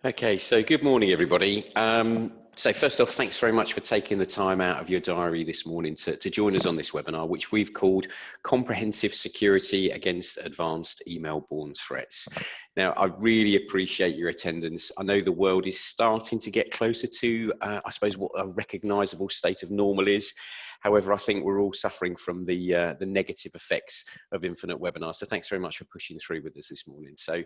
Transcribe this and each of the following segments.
Okay, so good morning, everybody. So first off, thanks very much for taking the time out of your diary this morning to join us on this webinar, which we've called Comprehensive Security Against Advanced Email-Borne Threats. Now, I really appreciate your attendance. I know the world is starting to get closer to, I suppose, what a recognisable state of normal is. However, I think we're all suffering from the negative effects of infinite webinars. So thanks very much for pushing through with us this morning. So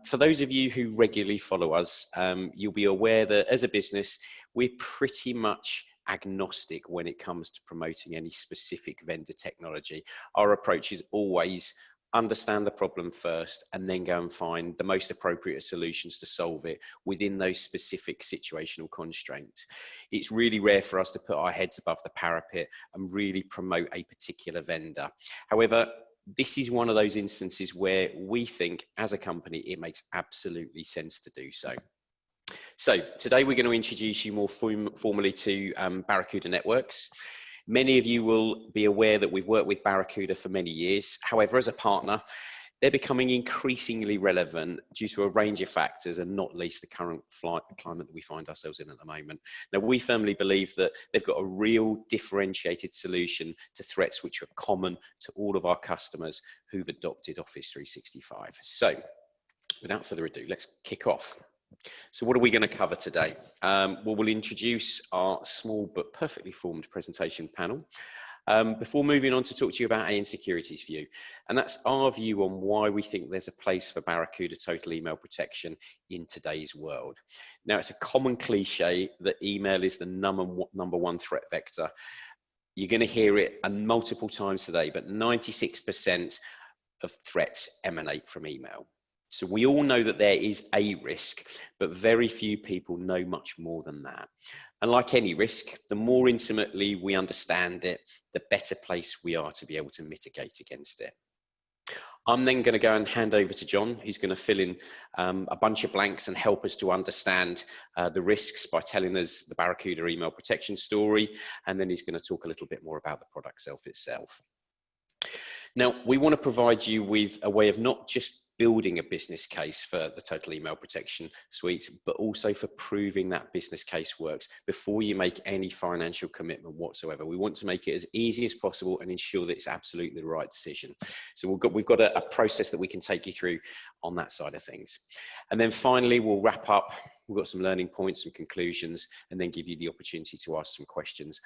for those of you who regularly follow us, you'll be aware that as a business, we're pretty much agnostic when it comes to promoting any specific vendor technology. Our approach is always understand the problem first and then go and find the most appropriate solutions to solve it within those specific situational constraints. It's really rare for us to put our heads above the parapet and really promote a particular vendor. However, this is one of those instances where we think as a company it makes absolutely sense to do so. So today we're going to introduce you more formally to Barracuda Networks. Many of you will be aware that we've worked with Barracuda for many years. However, as a partner, they're becoming increasingly relevant due to a range of factors, and not least the current climate that we find ourselves in at the moment. Now, we firmly believe that they've got a real differentiated solution to threats which are common to all of our customers who've adopted Office 365. So, without further ado, let's kick off. So what are we going to cover today? Well, we'll introduce our small but perfectly formed presentation panel before moving on to talk to you about ANSecurity's view. And that's our view on why we think there's a place for Barracuda Total Email Protection in today's world. Now, it's a common cliche that email is the number one threat vector. You're going to hear it multiple times today, but 96% of threats emanate from email. So we all know that there is a risk, but very few people know much more than that. And like any risk, the more intimately we understand it, the better place we are to be able to mitigate against it. I'm then going to go and hand over to John, who's going to fill in a bunch of blanks and help us to understand the risks by telling us the Barracuda email protection story. And then he's going to talk a little bit more about the product itself. Now, we want to provide you with a way of not just building a business case for the Total Email Protection Suite, but also for proving that business case works before you make any financial commitment whatsoever. We want to make it as easy as possible and ensure that it's absolutely the right decision. So we've got a process that we can take you through on that side of things. And then finally, we'll wrap up. We've got some learning points, some conclusions, and then give you the opportunity to ask some questions.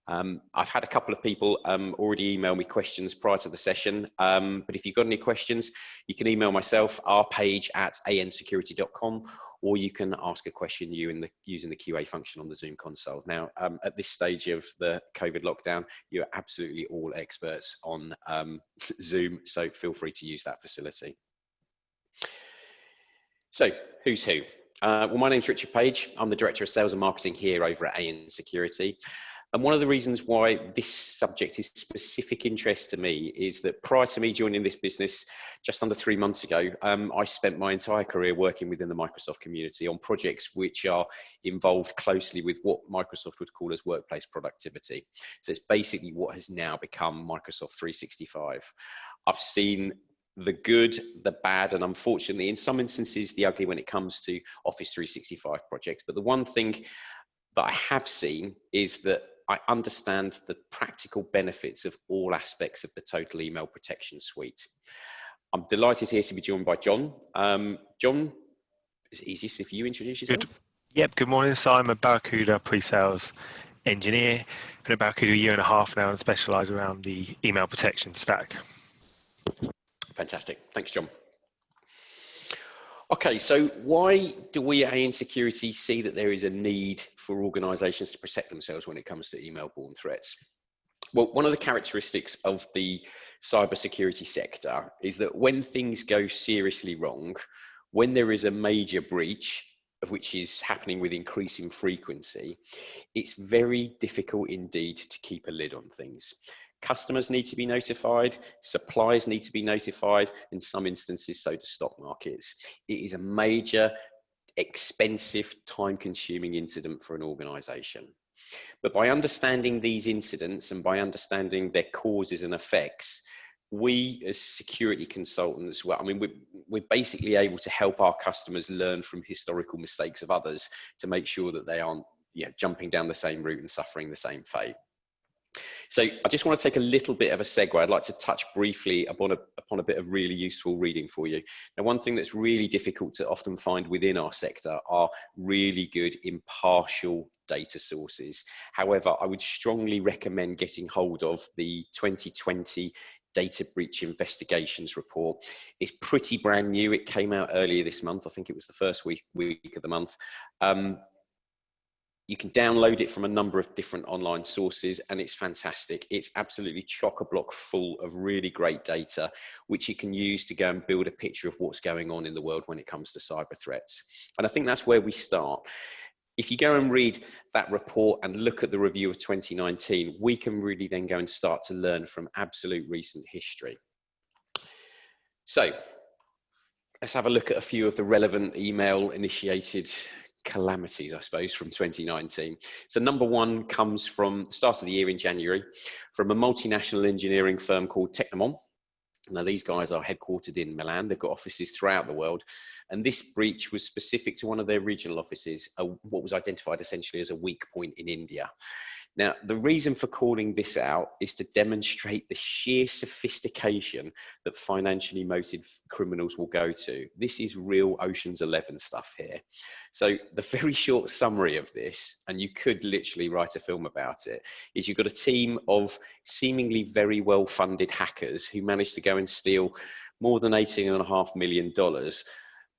I've had a couple of people already email me questions prior to the session, but if you've got any questions, you can email myself, rpage@ansecurity.com, or you can ask a question using the QA function on the Zoom console. Now, at this stage of the COVID lockdown, you're absolutely all experts on Zoom, so feel free to use that facility. So, who's who? Well, my name's Richard Page. I'm the Director of Sales and Marketing here over at ANSecurity. And one of the reasons why this subject is specific interest to me is that prior to me joining this business just under 3 months ago, I spent my entire career working within the Microsoft community on projects which are involved closely with what Microsoft would call as workplace productivity. So it's basically what has now become Microsoft 365. I've seen the good, the bad, and unfortunately, in some instances, the ugly when it comes to Office 365 projects. But the one thing that I have seen is that I understand the practical benefits of all aspects of the Total Email Protection Suite. I'm delighted here to be joined by John. John, it's easiest if you introduce yourself. Good morning. So I'm a Barracuda pre-sales engineer. Been at Barracuda a year and a half now and specialise around the email protection stack. Fantastic. Thanks, John. Okay, so why do we at ANSecurity see that there is a need for organisations to protect themselves when it comes to email-borne threats? Well, one of the characteristics of the cybersecurity sector is that when things go seriously wrong, when there is a major breach, of which is happening with increasing frequency, it's very difficult indeed to keep a lid on things. Customers need to be notified, suppliers need to be notified, in some instances, so do stock markets. It is a major, expensive, time-consuming incident for an organisation. But by understanding these incidents and by understanding their causes and effects, we as security consultants, well, I mean, we're basically able to help our customers learn from historical mistakes of others to make sure that they aren't, jumping down the same route and suffering the same fate. So I just want to take a little bit of a segue. I'd like to touch briefly upon a bit of really useful reading for you. Now, one thing that's really difficult to often find within our sector are really good impartial data sources. However, I would strongly recommend getting hold of the 2020 Data Breach Investigations Report. It's pretty brand new. It came out earlier this month. I think it was the first week of the month. You can download it from a number of different online sources, and it's fantastic. It's absolutely chock-a-block full of really great data, which you can use to go and build a picture of what's going on in the world when it comes to cyber threats. And I think that's where we start. If you go and read that report and look at the review of 2019, we can really then go and start to learn from absolute recent history. So let's have a look at a few of the relevant email-initiated calamities, I suppose, from 2019. So number one comes from the start of the year in January from a multinational engineering firm called Technomon. Now, these guys are headquartered in Milan. They've got offices throughout the world. And this breach was specific to one of their regional offices, what was identified essentially as a weak point in India. Now, the reason for calling this out is to demonstrate the sheer sophistication that financially motivated criminals will go to. This is real Ocean's 11 stuff here. So the very short summary of this, and you could literally write a film about it, is you've got a team of seemingly very well-funded hackers who managed to go and steal more than $18.5 million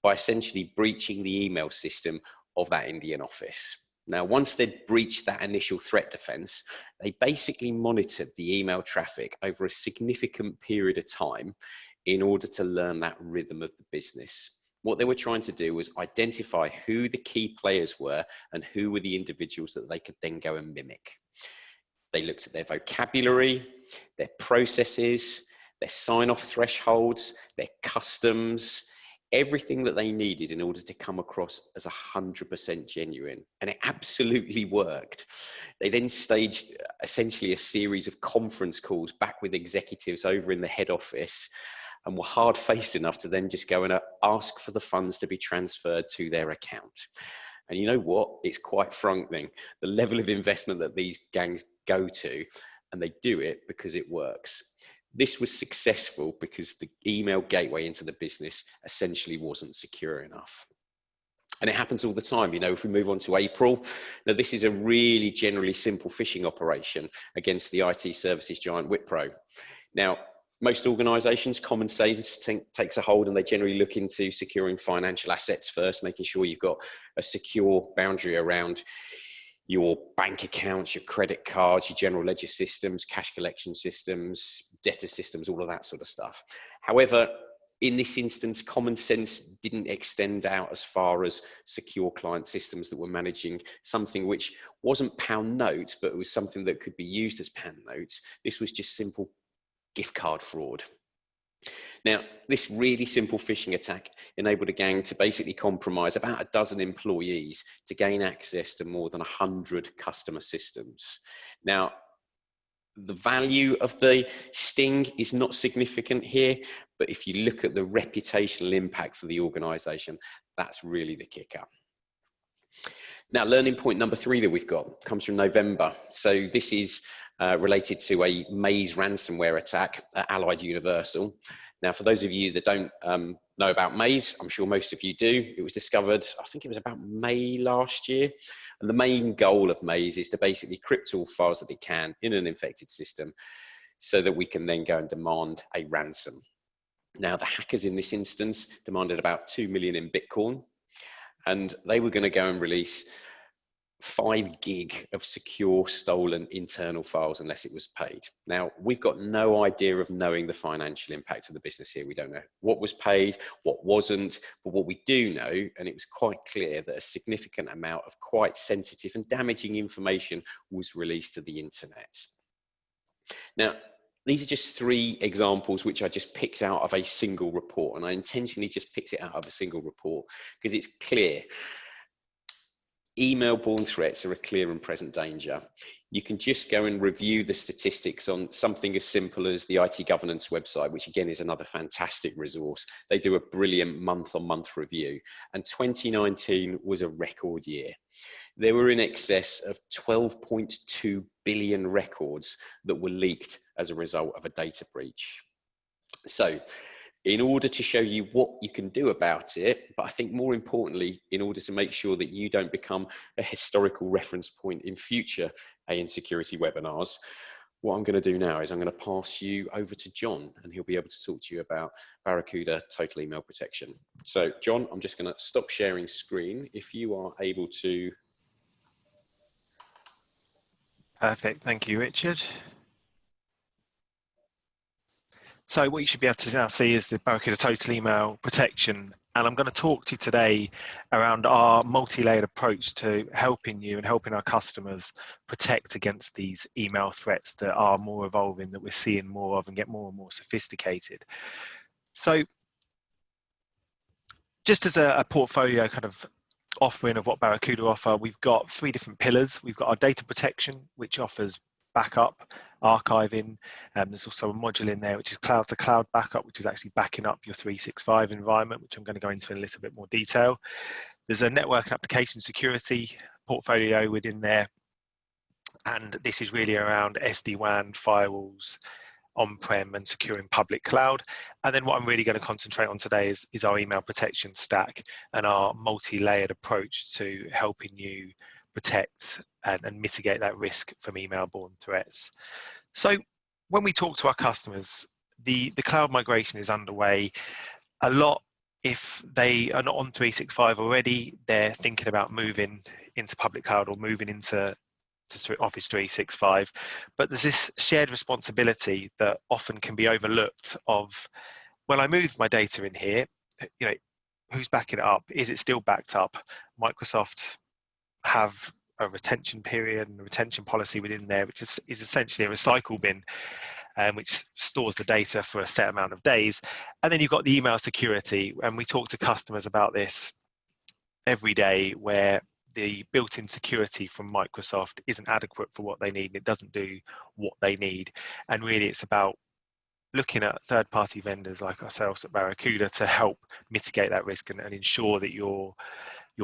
by essentially breaching the email system of that Indian office. Now, once they'd breached that initial threat defense, they basically monitored the email traffic over a significant period of time in order to learn that rhythm of the business. What they were trying to do was identify who the key players were and who were the individuals that they could then go and mimic. They looked at their vocabulary, their processes, their sign-off thresholds, their customs, everything that they needed in order to come across as 100% genuine. And it absolutely worked. They then staged essentially a series of conference calls back with executives over in the head office and were hard-faced enough to then just go and ask for the funds to be transferred to their account. And you know what? It's quite frightening, the level of investment that these gangs go to, and they do it because it works. This was successful because the email gateway into the business essentially wasn't secure enough. And it happens all the time. If we move on to April, now this is a really generally simple phishing operation against the IT services giant Wipro. Now, most organizations, common sense takes a hold, and they generally look into securing financial assets first, making sure you've got a secure boundary around your bank accounts, your credit cards, your general ledger systems, cash collection systems, debtor systems, all of that sort of stuff. However, in this instance, common sense didn't extend out as far as secure client systems that were managing something which wasn't pound notes, but it was something that could be used as pound notes. This was just simple gift card fraud. Now, this really simple phishing attack enabled a gang to basically compromise about a dozen employees to gain access to more than 100 customer systems. Now, the value of the sting is not significant here, but if you look at the reputational impact for the organization, that's really the kicker. Now, learning point number 3 that we've got comes from November. So this is related to a Maze ransomware attack at Allied Universal. Now, for those of you that don't know about Maze, I'm sure most of you do. It was discovered, I think it was about May last year. And the main goal of Maze is to basically crypt all files that it can in an infected system so that we can then go and demand a ransom. Now, the hackers in this instance demanded about 2 million in Bitcoin, and they were going to go and release 5 gig of secure stolen internal files unless it was paid. Now, we've got no idea of knowing the financial impact of the business here. We don't know what was paid, what wasn't, but what we do know, and it was quite clear that a significant amount of quite sensitive and damaging information was released to the internet. Now, these are just 3 examples which I just picked out of a single report, and I intentionally just picked it out of a single report because it's clear. Email-borne threats are a clear and present danger. You can just go and review the statistics on something as simple as the IT governance website, which again is another fantastic resource. They do a brilliant month-on-month review, and 2019 was a record year. There were in excess of 12.2 billion records that were leaked as a result of a data breach. So, in order to show you what you can do about it, but I think more importantly, in order to make sure that you don't become a historical reference point in future ANSecurity webinars, what I'm going to do now is I'm going to pass you over to John, and he'll be able to talk to you about Barracuda Total Email Protection. So John, I'm just going to stop sharing screen. If you are able to. Perfect, thank you, Richard. So what you should be able to now see is the Barracuda Total Email Protection, and I'm going to talk to you today around our multi-layered approach to helping you and helping our customers protect against these email threats that are more evolving, that we're seeing more of and get more and more sophisticated. So just as a portfolio kind of offering of what Barracuda offer, we've got 3 different pillars. We've got our data protection, which offers backup, archiving. There's also a module in there which is cloud to cloud backup, which is actually backing up your 365 environment, which I'm going to go into in a little bit more detail. There's a network and application security portfolio within there, and this is really around SD-WAN, firewalls, on-prem and securing public cloud. And then what I'm really going to concentrate on today is our email protection stack and our multi-layered approach to helping you protect and mitigate that risk from email-borne threats. So when we talk to our customers, the cloud migration is underway. A lot, if they are not on 365 already, they're thinking about moving into public cloud or moving into Office 365, but there's this shared responsibility that often can be overlooked of, when I move my data in here, you know, who's backing it up? Is it still backed up? Microsoft have a retention period and a retention policy within there, which is essentially a recycle bin, which stores the data for a set amount of days. And then you've got the email security, and we talk to customers about this every day, where the built-in security from Microsoft isn't adequate for what they need, and it doesn't do what they need. And really it's about looking at third-party vendors like ourselves at Barracuda to help mitigate that risk and ensure that your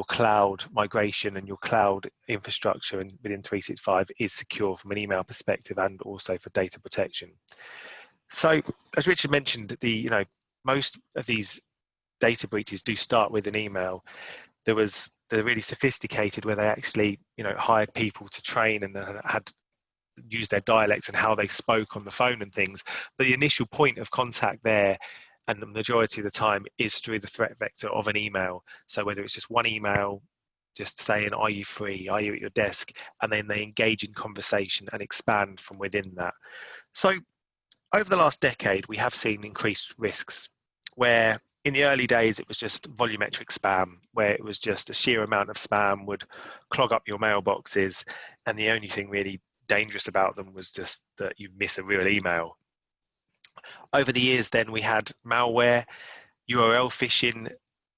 cloud migration and your cloud infrastructure within 365 is secure from an email perspective and also for data protection. So as Richard mentioned, most of these data breaches do start with an email. They're really sophisticated, where they actually hired people to train and had used their dialects and how they spoke on the phone and things. But the initial point of contact there, and the majority of the time, is through the threat vector of an email. So whether it's just one email just saying, are you free, are you at your desk, and then they engage in conversation and expand from within that. So over the last decade, we have seen increased risks, where in the early days it was just volumetric spam, where it was just a sheer amount of spam would clog up your mailboxes, and the only thing really dangerous about them was just that you miss a real email. Over the years then, we had malware, URL phishing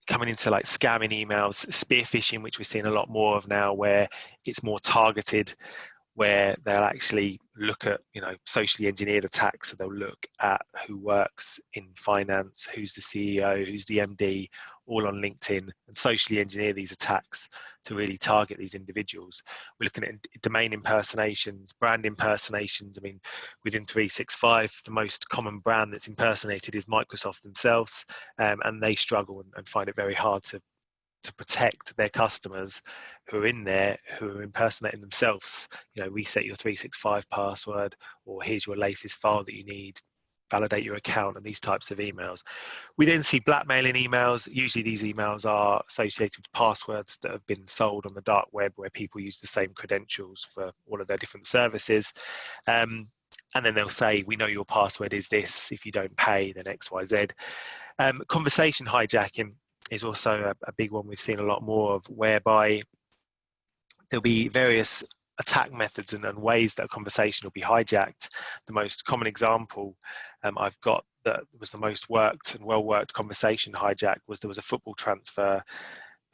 coming into like scamming emails, spear phishing, which we're seeing a lot more of now, where it's more targeted, where they'll actually look at socially engineered attacks. So they'll look at who works in finance, who's the CEO, who's the MD, all on LinkedIn, and socially engineer these attacks to really target these individuals. We're looking at domain impersonations, brand impersonations. I mean, within 365, the most common brand that's impersonated is Microsoft themselves, and they struggle and find it very hard to protect their customers who are in there, who are impersonating themselves. Reset your 365 password, or here's your latest file that you need, validate your account, and these types of emails. We then see blackmailing emails. Usually these emails are associated with passwords that have been sold on the dark web, where people use the same credentials for all of their different services. And then they'll say, we know your password is this, if you don't pay, then X, Y, Z. Conversation hijacking is also a big one we've seen a lot more of, whereby there'll be various attack methods and ways that a conversation will be hijacked. The most common example I've got that was the most worked and well-worked conversation hijack was there was a football transfer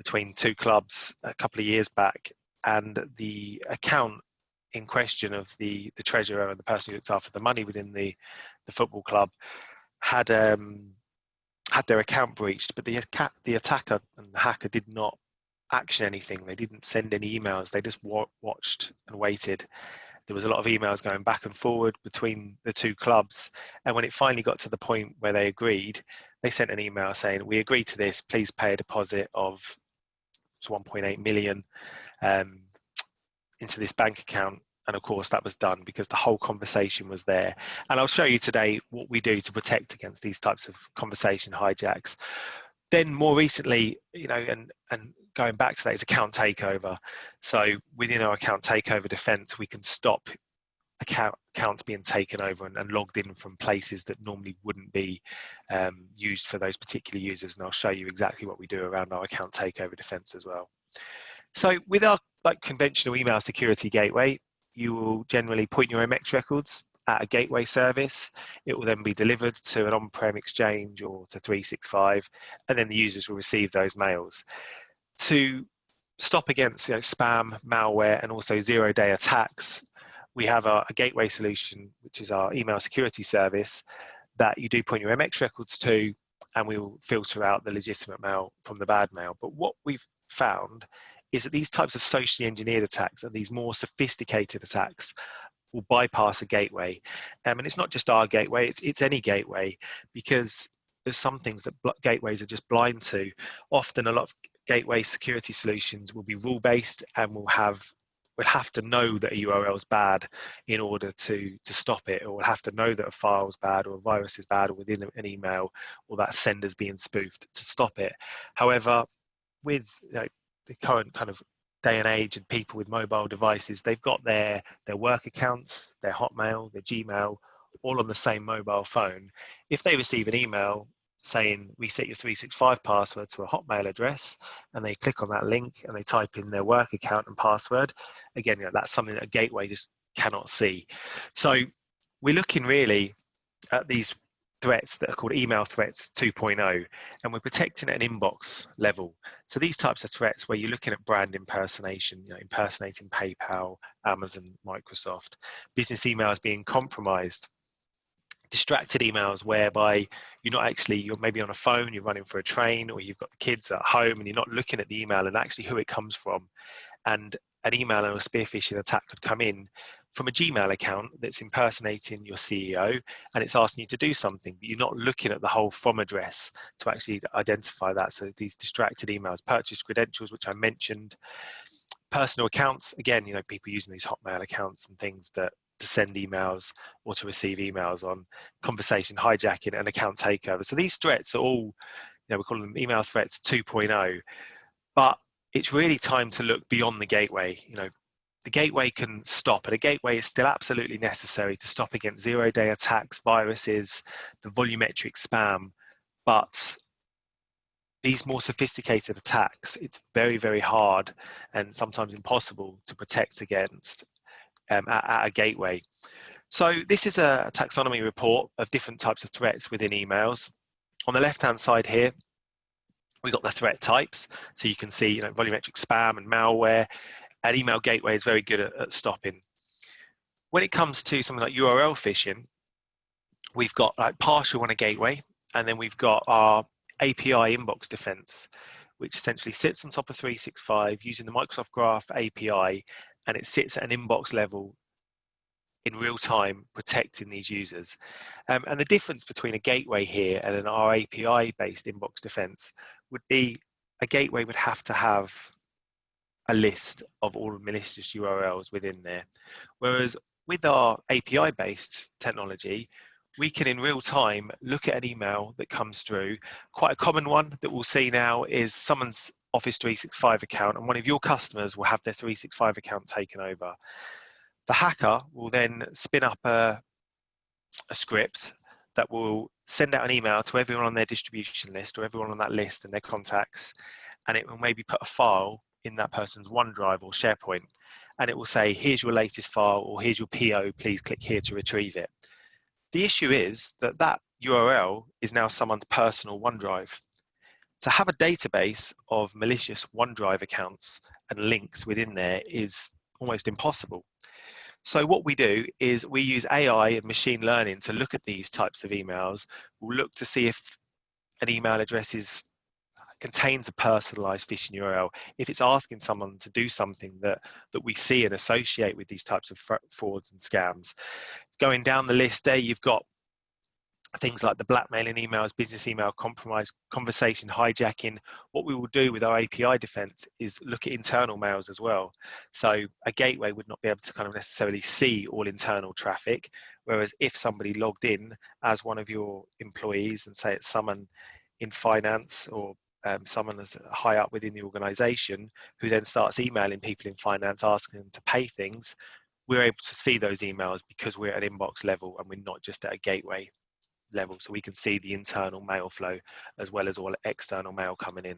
between two clubs a couple of years back, and the account in question of the treasurer and the person who looked after the money within the football club had their account breached, but the attacker and the hacker did not action anything. They didn't send any emails. They just watched and waited. There was a lot of emails going back and forward between the two clubs, and when it finally got to the point where they agreed, they sent an email saying, "We agree to this, please pay a deposit of 1.8 million into this bank account." And of course that was done because the whole conversation was there. And I'll show you today what we do to protect against these types of conversation hijacks. Then more recently, and going back to that, is account takeover. So within our account takeover defense, we can stop accounts being taken over and logged in from places that normally wouldn't be used for those particular users. And I'll show you exactly what we do around our account takeover defense as well. So with our conventional email security gateway, you will generally point your MX records at a gateway service. It will then be delivered to an on-prem exchange or to 365, and then the users will receive those mails. To stop against spam, malware, and also zero-day attacks, we have a gateway solution, which is our email security service, that you do point your MX records to, and we will filter out the legitimate mail from the bad mail. But what we've found is that these types of socially engineered attacks and these more sophisticated attacks will bypass a gateway. And it's not just our gateway, it's any gateway, because there's some things that gateways are just blind to. Often a lot of gateway security solutions will be rule-based and will have to know that a URL is bad in order to stop it, or will have to know that a file is bad or a virus is bad or within an email or that sender's being spoofed to stop it. However, with the current kind of day and age and people with mobile devices, they've got their work accounts, their Hotmail, their Gmail, all on the same mobile phone. If they receive an email saying reset your 365 password to a Hotmail address, and they click on that link and they type in their work account and password, again, that's something that a gateway just cannot see. So we're looking really at these threats that are called email threats 2.0, and we're protecting at an inbox level. So these types of threats where you're looking at brand impersonation, impersonating PayPal, Amazon, Microsoft, business emails being compromised, distracted emails whereby you're maybe on a phone, you're running for a train, or you've got the kids at home and you're not looking at the email and actually who it comes from, and an email and a spear phishing attack could come in from a Gmail account that's impersonating your CEO, and it's asking you to do something, but you're not looking at the whole from address to actually identify that. So these distracted emails, purchase credentials, which I mentioned, personal accounts, again, people using these Hotmail accounts and things to send emails or to receive emails on, conversation hijacking, and account takeover. So these threats are all, we call them email threats 2.0, but it's really time to look beyond the gateway. The gateway can stop, and a gateway is still absolutely necessary to stop against zero-day attacks, viruses, the volumetric spam. But these more sophisticated attacks, it's very, very hard and sometimes impossible to protect against at a gateway. So this is a taxonomy report of different types of threats within emails. On the left-hand side here, we got the threat types. So you can see, volumetric spam and malware. An email gateway is very good at stopping. When it comes to something like URL phishing, we've got partial on a gateway, and then we've got our API inbox defense, which essentially sits on top of 365 using the Microsoft Graph API, and it sits at an inbox level in real time protecting these users. And the difference between a gateway here and an RAPI based inbox defense would be a gateway would have to have a list of all malicious URLs within there. Whereas with our API based technology, we can in real time look at an email that comes through. Quite a common one that we'll see now is someone's Office 365 account, and one of your customers will have their 365 account taken over. The hacker will then spin up a script that will send out an email to everyone on their distribution list or everyone on that list and their contacts, and it will maybe put a file in that person's OneDrive or SharePoint, and it will say, here's your latest file, or here's your PO, please click here to retrieve it. The issue is that that URL is now someone's personal OneDrive. to have a database of malicious OneDrive accounts and links within there is almost impossible. So what we do is we use AI and machine learning to look at these types of emails. We'll look to see if an email address contains a personalized phishing URL, if it's asking someone to do something that we see and associate with these types of frauds and scams. Going down the list there, you've got things like the blackmailing emails, business email compromise, conversation hijacking. What we will do with our API defense is look at internal mails as well. So a gateway would not be able to kind of necessarily see all internal traffic, whereas if somebody logged in as one of your employees, and say it's someone in finance or someone as high up within the organization who then starts emailing people in finance asking them to pay things, we're able to see those emails because we're at inbox level and we're not just at a gateway level, so we can see the internal mail flow as well as all external mail coming in.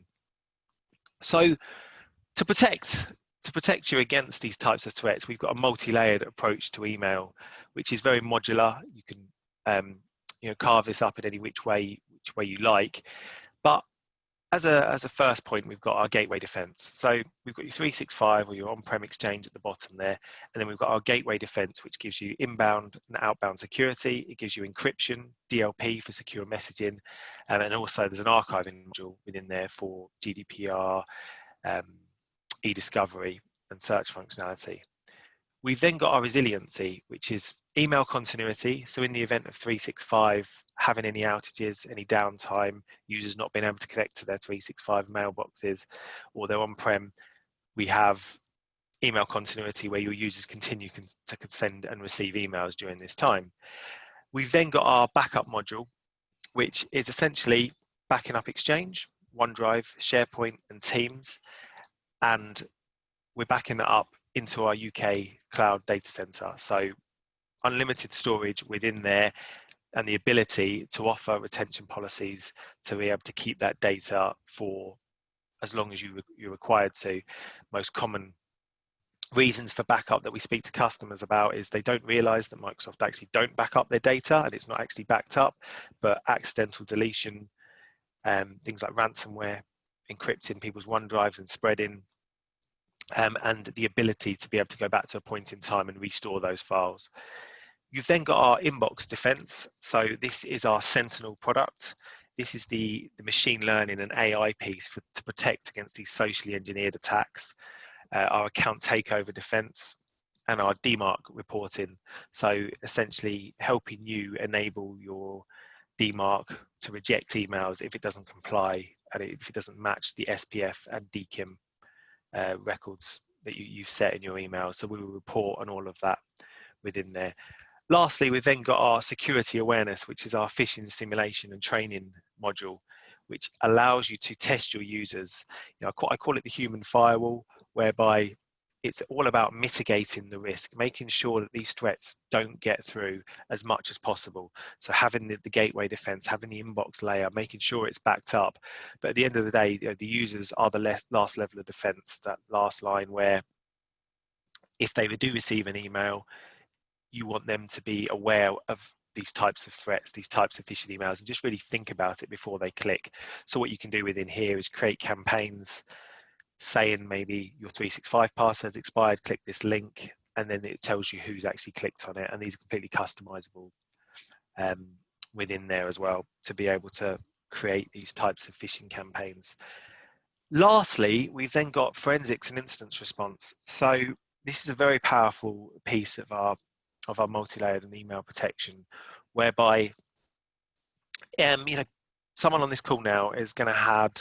So to protect you against these types of threats, we've got a multi-layered approach to email, which is very modular. You can carve this up in any which way you like, but as a first point, we've got our gateway defense. So we've got your 365 or your on-prem exchange at the bottom there, and then we've got our gateway defense, which gives you inbound and outbound security. It gives you encryption, DLP for secure messaging, and then also there's an archiving module within there for GDPR, e-discovery, and search functionality. We've then got our resiliency, which is email continuity. So in the event of 365 having any outages, any downtime, users not being able to connect to their 365 mailboxes or their on-prem, we have email continuity where your users continue to send and receive emails during this time. We've then got our backup module, which is essentially backing up Exchange, OneDrive, SharePoint, and Teams, and we're backing that up into our UK cloud data center. So unlimited storage within there and the ability to offer retention policies to be able to keep that data for as long as you're required to. Most common reasons for backup that we speak to customers about is they don't realize that Microsoft actually don't back up their data and it's not actually backed up, but accidental deletion, things like ransomware, encrypting people's OneDrives and spreading, and the ability to be able to go back to a point in time and restore those files. You've then got our inbox defense. So this is our Sentinel product. This is the machine learning and AI piece to protect against these socially engineered attacks, our account takeover defense, and our DMARC reporting. So essentially helping you enable your DMARC to reject emails if it doesn't comply and if it doesn't match the SPF and DKIM records that you've set in your email. So we will report on all of that within there. Lastly, we've then got our security awareness, which is our phishing simulation and training module, which allows you to test your users. I call it the human firewall, whereby it's all about mitigating the risk, making sure that these threats don't get through as much as possible. So having the gateway defense, having the inbox layer, making sure it's backed up. But at the end of the day, the users are the last level of defense, that last line where if they do receive an email, you want them to be aware of these types of threats, these types of phishing emails, and just really think about it before they click. So what you can do within here is create campaigns saying maybe your 365 password's expired, click this link, and then it tells you who's actually clicked on it. And these are completely customizable within there as well to be able to create these types of phishing campaigns. Lastly, we've then got forensics and incident response. So this is a very powerful piece of our multi-layered and email protection, whereby someone on this call now is going to have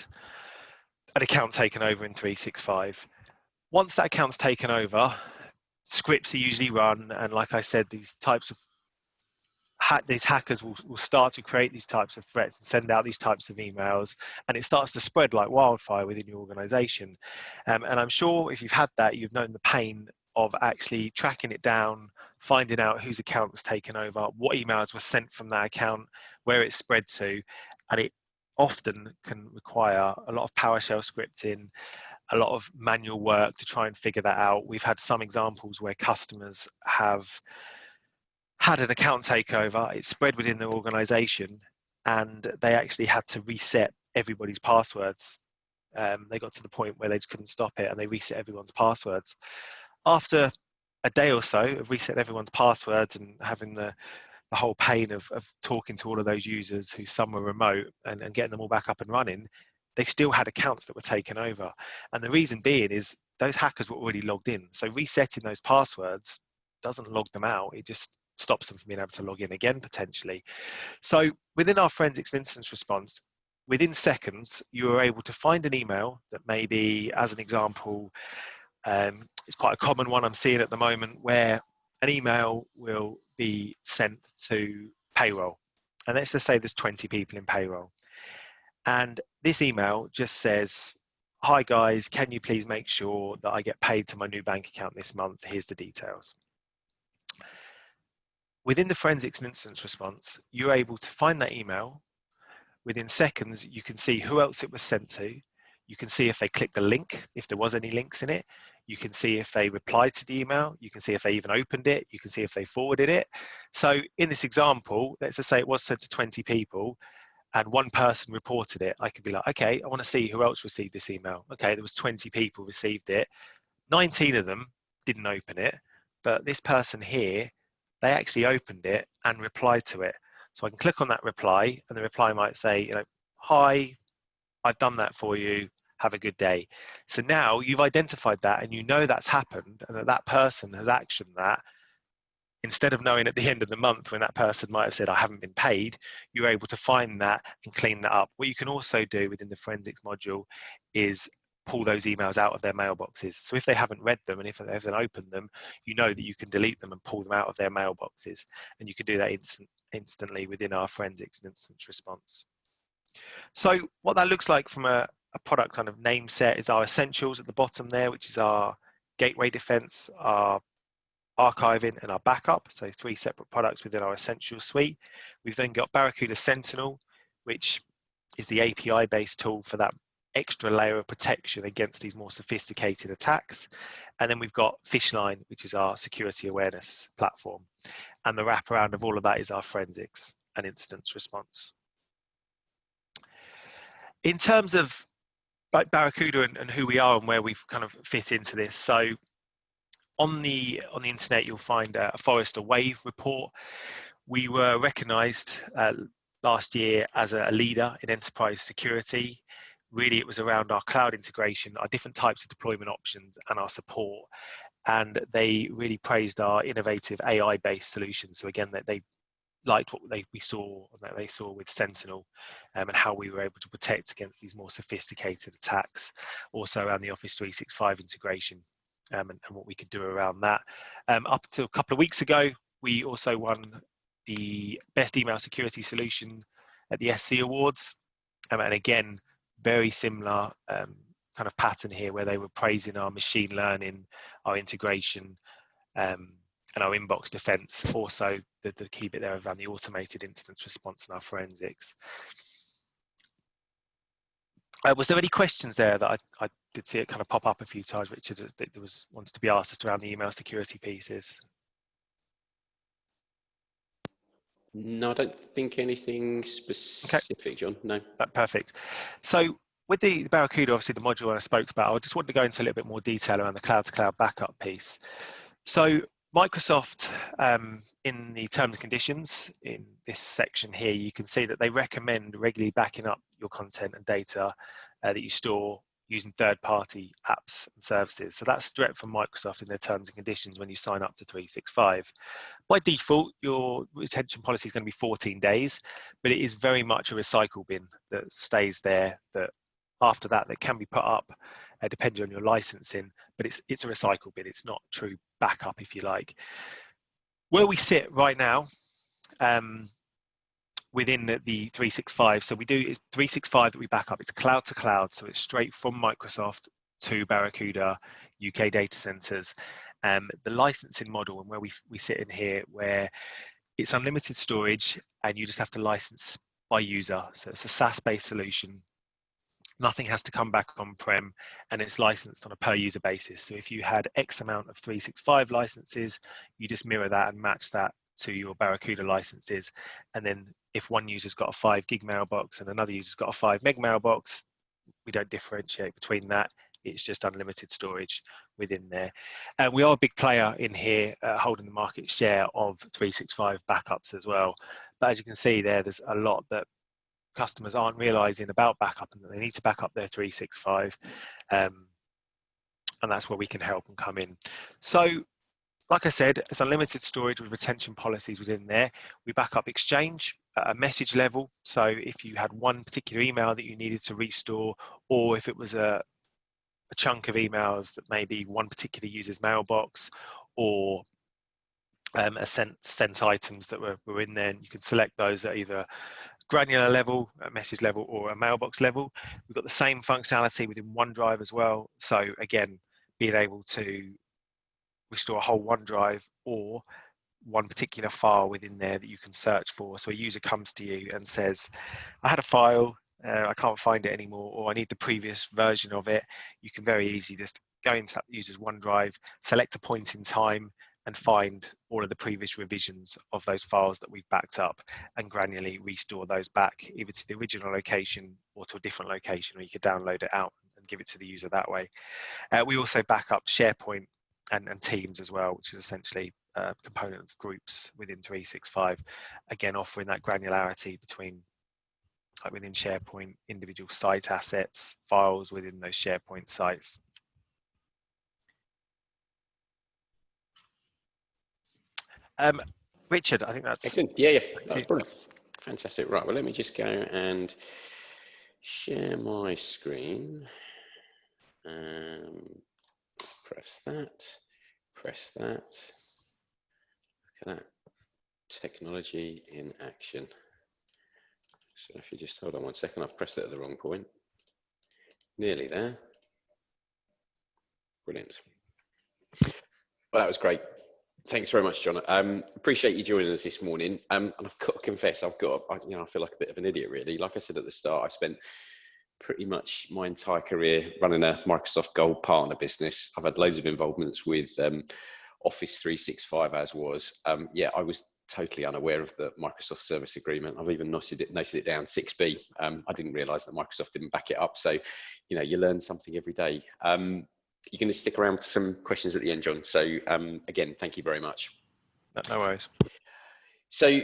an account taken over in 365. Once that account's taken over, scripts are usually run, and like I said, these types of these hackers will start to create these types of threats and send out these types of emails, and it starts to spread like wildfire within your organization. And I'm sure if you've had that, you've known the pain of actually tracking it down, finding out whose account was taken over, what emails were sent from that account, where it spread to, and it often can require a lot of PowerShell scripting, a lot of manual work to try and figure that out. We've had some examples where customers have had an account takeover, it spread within their organization, and they actually had to reset everybody's passwords. They got to the point where they just couldn't stop it, and they reset everyone's passwords. After a day or so of resetting everyone's passwords and having the whole pain of talking to all of those users who some were remote and getting them all back up and running, they still had accounts that were taken over. And the reason being is those hackers were already logged in. So resetting those passwords doesn't log them out. It just stops them from being able to log in again, potentially. So within our forensics and incident response, within seconds, you are able to find an email that maybe, as an example, it's quite a common one I'm seeing at the moment, where an email will be sent to payroll. And let's just say there's 20 people in payroll. And this email just says, "Hi guys, can you please make sure that I get paid to my new bank account this month? Here's the details." Within the forensics and incident response, you're able to find that email. Within seconds, you can see who else it was sent to. You can see if they clicked the link, if there was any links in it. You can see if they replied to the email. You can see if they even opened it. You can see if they forwarded it. So in this example, let's just say it was sent to 20 people and one person reported it. I could be like, okay, I want to see who else received this email. Okay, there was 20 people received it. 19 of them didn't open it, but this person here, they actually opened it and replied to it. So I can click on that reply, and the reply might say, "Hi, I've done that for you. Have a good day." So now you've identified that, and you know that's happened, and that person has actioned that. Instead of knowing at the end of the month when that person might have said, "I haven't been paid," you're able to find that and clean that up. What you can also do within the forensics module is pull those emails out of their mailboxes. So if they haven't read them and if they haven't opened them, you know that you can delete them and pull them out of their mailboxes. And you can do that instantly within our forensics and incident response. So what that looks like from a product kind of name set is our essentials at the bottom there, which is our gateway defense, our archiving, and our backup. So 3 separate products within our essentials suite. We've then got Barracuda Sentinel, which is the API based tool for that extra layer of protection against these more sophisticated attacks. And then we've got Fishline, which is our security awareness platform. And the wraparound of all of that is our forensics and incidents response. In terms of like Barracuda and who we are and where we've kind of fit into this. So on the internet, you'll find a Forrester Wave report. We were recognized last year as a leader in enterprise security. Really, it was around our cloud integration, our different types of deployment options, and our support. And they really praised our innovative AI-based solutions. So again, they liked what they saw with Sentinel, and how we were able to protect against these more sophisticated attacks. Also around the Office 365 integration, and what we could do around that. Up to a couple of weeks ago, we also won the Best Email Security Solution at the SC Awards, and again, very similar kind of pattern here, where they were praising our machine learning, our integration, and our inbox defense. Also, the key bit there around the automated incident response and our forensics. Was there any questions there that I did see it kind of pop up a few times, Richard, that there was wanted to be asked just around the email security pieces? No, I don't think anything specific, okay. John, no. Perfect. So with the Barracuda, obviously the module I spoke about, I just wanted to go into a little bit more detail around the cloud-to-cloud backup piece. So Microsoft, in the terms and conditions in this section here, you can see that they recommend regularly backing up your content and data that you store using third-party apps and services. So that's direct from Microsoft in their terms and conditions when you sign up to 365. By default, your retention policy is going to be 14 days, but it is very much a recycle bin that stays there, that after that can be put up depending on your licensing, but it's a recycle bin. It's not true backup, if you like. Where we sit right now within the 365, so we do is 365 that we back up. It's cloud to cloud, so it's straight from Microsoft to Barracuda UK data centers. The licensing model and where we sit in here, where it's unlimited storage and you just have to license by user. So it's a SaaS-based solution. Nothing has to come back on-prem, and it's licensed on a per user basis. So if you had X amount of 365 licenses, you just mirror that and match that to your Barracuda licenses. And then if one user's got a 5 gig mailbox and another user's got a 5 meg mailbox, we don't differentiate between that. It's just unlimited storage within there. And we are a big player in here, holding the market share of 365 backups as well. But as you can see there, there's a lot that customers aren't realizing about backup, and that they need to back up their 365. And that's where we can help and come in. So, like I said, it's unlimited storage with retention policies within there. We back up Exchange at a message level. So if you had one particular email that you needed to restore, or if it was a chunk of emails that maybe one particular user's mailbox, or sent items that were in there, and you can select those at either granular level, a message level, or a mailbox level. We've got the same functionality within OneDrive as well. So again, being able to restore a whole OneDrive or one particular file within there that you can search for. So a user comes to you and says, I had a file, I can't find it anymore, or I need the previous version of it. You can very easily just go into that user's OneDrive, select a point in time, and find all of the previous revisions of those files that we've backed up, and granularly restore those back either to the original location or to a different location, where you could download it out and give it to the user that way. We also back up SharePoint and Teams as well, which is essentially a component of groups within 365, again offering that granularity between, like within SharePoint, individual site assets, files within those SharePoint sites. Richard, I think that's excellent. Yeah, that's brilliant. Fantastic. Right, well, let me just go and share my screen. Press that. Look at that. Technology in action. So if you just hold on one second, I've pressed it at the wrong point. Nearly there. Brilliant. Well, that was great. Thanks very much, John. Appreciate you joining us this morning. And I've got to confess, I feel like a bit of an idiot, really. Like I said at the start, I spent pretty much my entire career running a Microsoft Gold partner business. I've had loads of involvements with Office 365 as was. I was totally unaware of the Microsoft Service Agreement. I've even noted it down 6B. I didn't realise that Microsoft didn't back it up. So, you learn something every day. You're going to stick around for some questions at the end, John. So again, thank you very much. no worries. So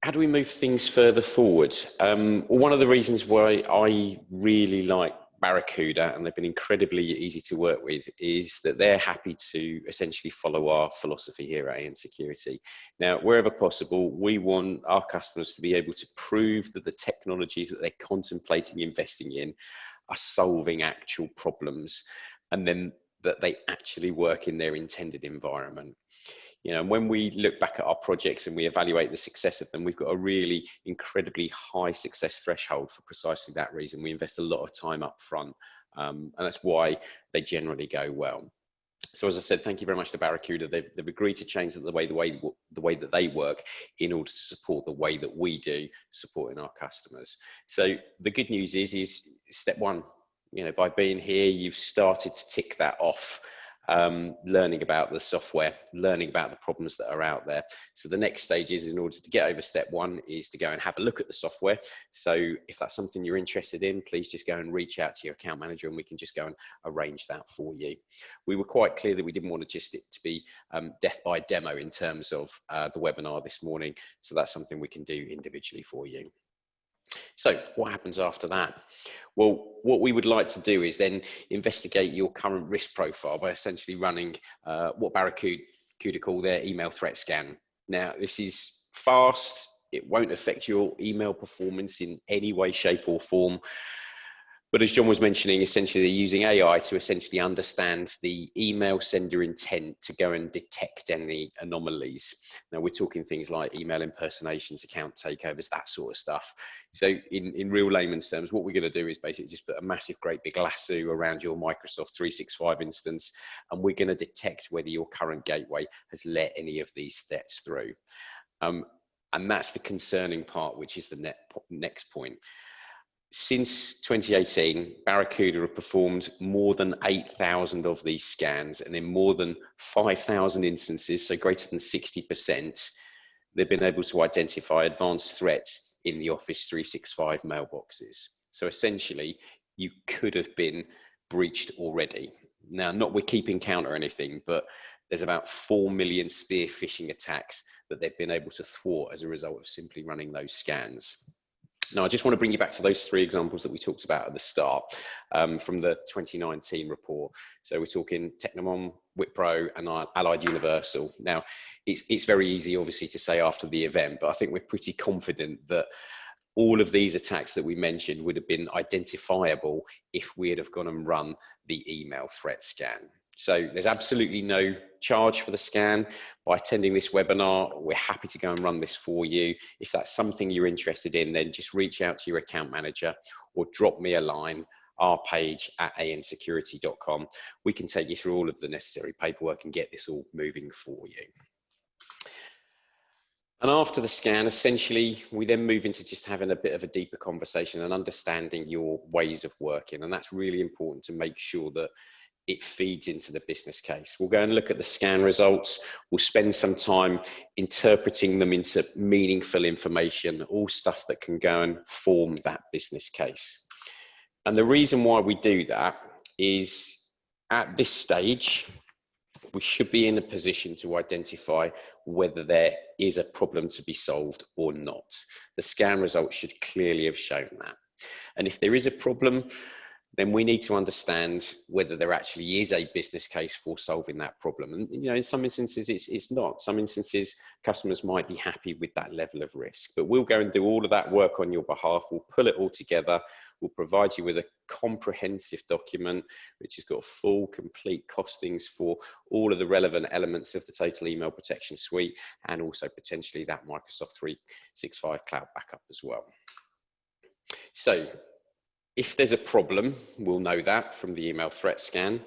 how do we move things further forward? One of the reasons why I really like Barracuda, and they've been incredibly easy to work with, is that they're happy to essentially follow our philosophy here at ANSecurity. Now, wherever possible, we want our customers to be able to prove that the technologies that they're contemplating investing in are solving actual problems, and then that they actually work in their intended environment. And when we look back at our projects and we evaluate the success of them, we've got a really incredibly high success threshold for precisely that reason. We invest a lot of time up front, and that's why they generally go well. So as I said, thank you very much to Barracuda. They've agreed to change the way that they work in order to support the way that we do supporting our customers. So the good news is step one. By being here, you've started to tick that off. Learning about the software, learning about the problems that are out there. So the next stage is, in order to get over step one, is to go and have a look at the software. So if that's something you're interested in, please just go and reach out to your account manager, and we can just go and arrange that for you. We were quite clear that we didn't want it to be death by demo in terms of the webinar this morning. So that's something we can do individually for you. So what happens after that? Well, what we would like to do is then investigate your current risk profile by essentially running what Barracuda call their email threat scan. Now, this is fast. It won't affect your email performance in any way, shape or form. But as John was mentioning, essentially they're using AI to essentially understand the email sender intent to go and detect any anomalies. Now we're talking things like email impersonations, account takeovers, that sort of stuff. So in real layman's terms, what we're going to do is basically just put a massive, great big lasso around your Microsoft 365 instance, and we're going to detect whether your current gateway has let any of these threats through. And that's the concerning part, which is the next point. Since 2018, Barracuda have performed more than 8,000 of these scans, and in more than 5,000 instances, so greater than 60%, they've been able to identify advanced threats in the Office 365 mailboxes. So essentially, you could have been breached already. Now, not we're keeping count or anything, but there's about 4 million spear phishing attacks that they've been able to thwart as a result of simply running those scans. Now, I just want to bring you back to those 3 examples that we talked about at the start from the 2019 report. So we're talking Technomon, Wipro and Allied Universal. Now, it's very easy, obviously, to say after the event, but I think we're pretty confident that all of these attacks that we mentioned would have been identifiable if we had have gone and run the email threat scan. So there's absolutely no charge for the scan. By attending this webinar, we're happy to go and run this for you. If that's something you're interested in, then just reach out to your account manager or drop me a line, our page at ANSecurity.com. We can take you through all of the necessary paperwork and get this all moving for you. And after the scan, essentially, we then move into just having a bit of a deeper conversation and understanding your ways of working. And that's really important to make sure that it feeds into the business case. We'll go and look at the scan results. We'll spend some time interpreting them into meaningful information, all stuff that can go and form that business case. And the reason why we do that is at this stage, we should be in a position to identify whether there is a problem to be solved or not. The scan results should clearly have shown that. And if there is a problem, then we need to understand whether there actually is a business case for solving that problem. And in some instances, it's not. Some instances, customers might be happy with that level of risk. But we'll go and do all of that work on your behalf. We'll pull it all together. We'll provide you with a comprehensive document, which has got full, complete costings for all of the relevant elements of the total email protection suite, and also potentially that Microsoft 365 cloud backup as well. So, if there's a problem, we'll know that from the email threat scan.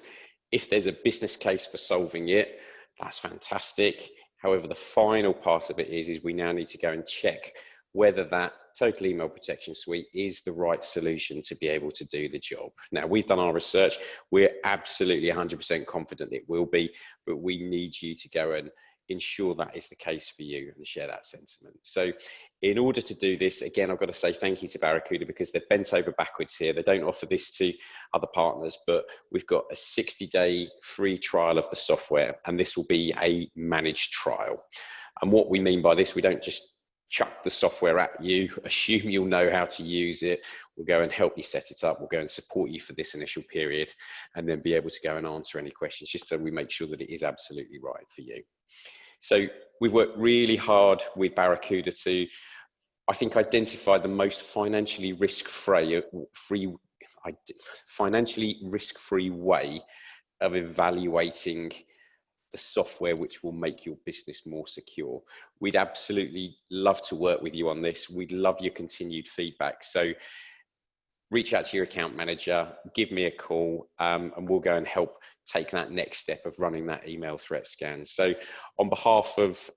If there's a business case for solving it, that's fantastic. However, the final part of it is we now need to go and check whether that total email protection suite is the right solution to be able to do the job. Now, we've done our research. We're absolutely 100% confident it will be, but we need you to go and ensure that is the case for you and share that sentiment. So in order to do this, again, I've got to say thank you to Barracuda because they've bent over backwards here. They don't offer this to other partners, but we've got a 60-day free trial of the software, and this will be a managed trial. And what we mean by this, we don't just chuck the software at you, assume you'll know how to use it. We'll go and help you set it up. We'll go and support you for this initial period, and then be able to go and answer any questions, just so we make sure that it is absolutely right for you. So we've worked really hard with Barracuda to, I think, identify the most financially risk-free way of evaluating the software which will make your business more secure. We'd absolutely love to work with you on this. We'd love your continued feedback. So reach out to your account manager, give me a call, and we'll go and help take that next step of running that email threat scan. So on behalf of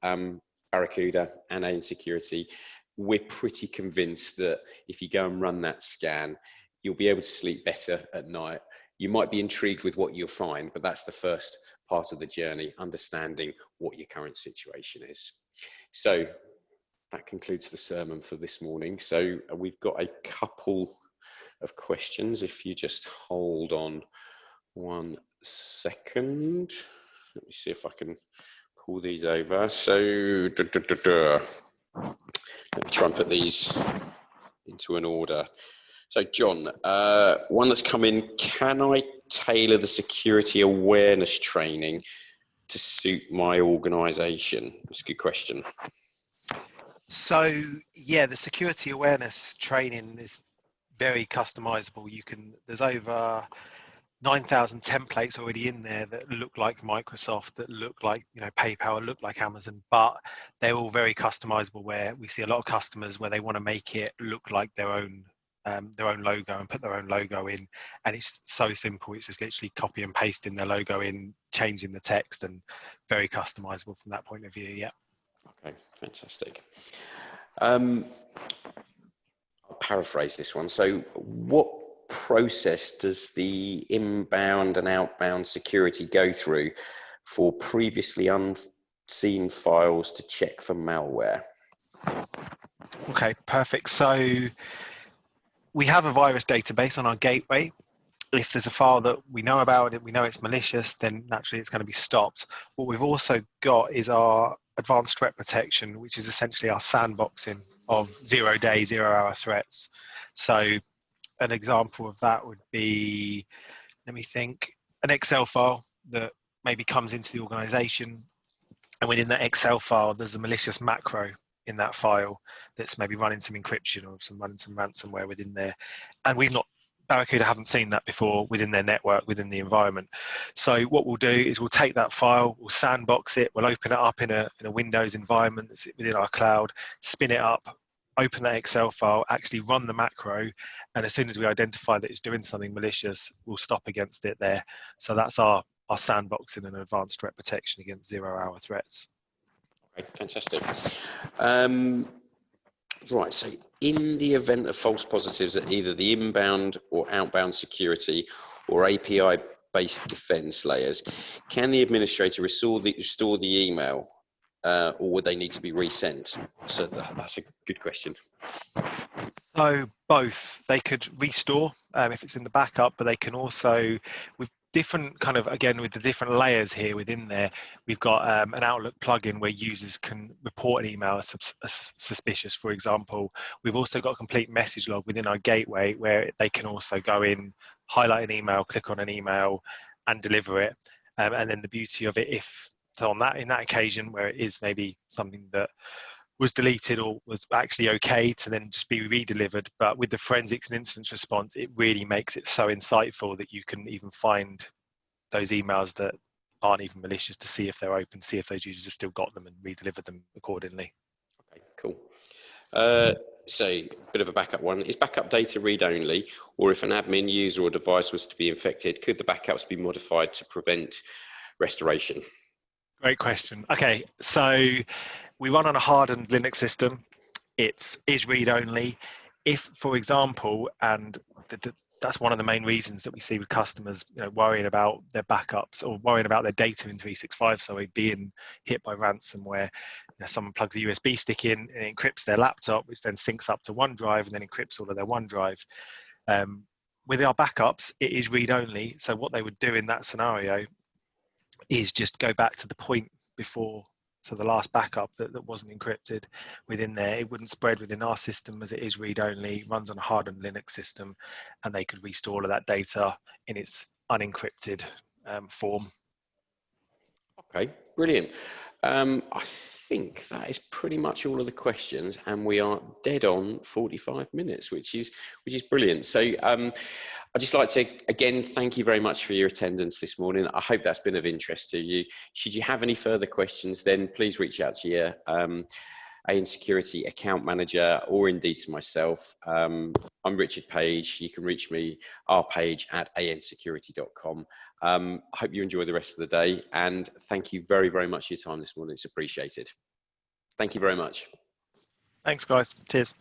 Barracuda and ANSecurity, we're pretty convinced that if you go and run that scan, you'll be able to sleep better at night. You might be intrigued with what you'll find, but that's the first part of the journey, understanding what your current situation is. So that concludes the sermon for this morning. So we've got a couple of questions. If you just hold on 1 second, let me see if I can pull these over. So let me try and put these into an order. So John, one that's come in, can I tailor the security awareness training to suit my organization? That's a good question. So yeah, the security awareness training is very customizable. There's over 9,000 templates already in there that look like Microsoft, that look like PayPal, look like Amazon, but they're all very customizable, where we see a lot of customers where they want to make it look like their own logo and put their own logo in, and it's so simple. It's just literally copy and pasting their logo in, changing the text, and very customizable from that point of view. Yeah. Okay, fantastic. I'll paraphrase this one. So what process does the inbound and outbound security go through for previously seen files to check for malware? Okay, perfect. So we have a virus database on our gateway. If there's a file that we know about it, we know it's malicious, then naturally it's going to be stopped. What we've also got is our advanced threat protection, which is essentially our sandboxing of 0-day, 0-hour threats. So an example of that would be, let me think, an Excel file that maybe comes into the organization, and within that Excel file, there's a malicious macro in that file that's maybe running some encryption or running some ransomware within there. And Barracuda haven't seen that before within their network, within the environment. So what we'll do is we'll take that file, we'll sandbox it, we'll open it up in a Windows environment that's within our cloud, spin it up, open that Excel file, actually run the macro, and as soon as we identify that it's doing something malicious, we'll stop against it there. So that's our sandboxing and advanced threat protection against 0-hour threats. Okay, fantastic. Right, so in the event of false positives at either the inbound or outbound security or API-based defense layers, can the administrator restore the email, or would they need to be resent? So that's a good question. So both. They could restore if it's in the backup, but they can also, with different kind of, again, with the different layers here within there, we've got an Outlook plugin where users can report an email as suspicious, for example. We've also got a complete message log within our gateway where they can also go in, highlight an email, click on an email, and deliver it. And then the beauty of it, in that occasion where it is maybe something that was deleted or was actually okay to then just be redelivered, but with the forensics and incident response, it really makes it so insightful that you can even find those emails that aren't even malicious to see if they're open, see if those users have still got them, and redeliver them accordingly. Okay, cool. So a bit of a backup one. Is backup data read-only, or if an admin, user or device was to be infected, could the backups be modified to prevent restoration? Great question. Okay, so we run on a hardened Linux system. It is read-only. If, for example, and that's one of the main reasons that we see with customers, worrying about their backups or worrying about their data in 365, so being hit by ransomware. Someone plugs a USB stick in and encrypts their laptop, which then syncs up to OneDrive and then encrypts all of their OneDrive. With our backups, it is read-only. So what they would do in that scenario is just go back to the point before, so the last backup that wasn't encrypted within there. It wouldn't spread within our system as it is read-only, runs on a hardened Linux system, and they could restore all of that data in its unencrypted form. Okay, brilliant. I think that is pretty much all of the questions, and we are dead on 45 minutes, which is brilliant. So I'd just like to again thank you very much for your attendance this morning. I hope that's been of interest to you. Should you have any further questions, then please reach out to your ANSecurity account manager, or indeed to myself. I'm Richard Page. You can reach me, our page at ANSecurity.com. I hope you enjoy the rest of the day, and thank you very, very much for your time this morning. It's appreciated. Thank you very much. Thanks, guys. Cheers.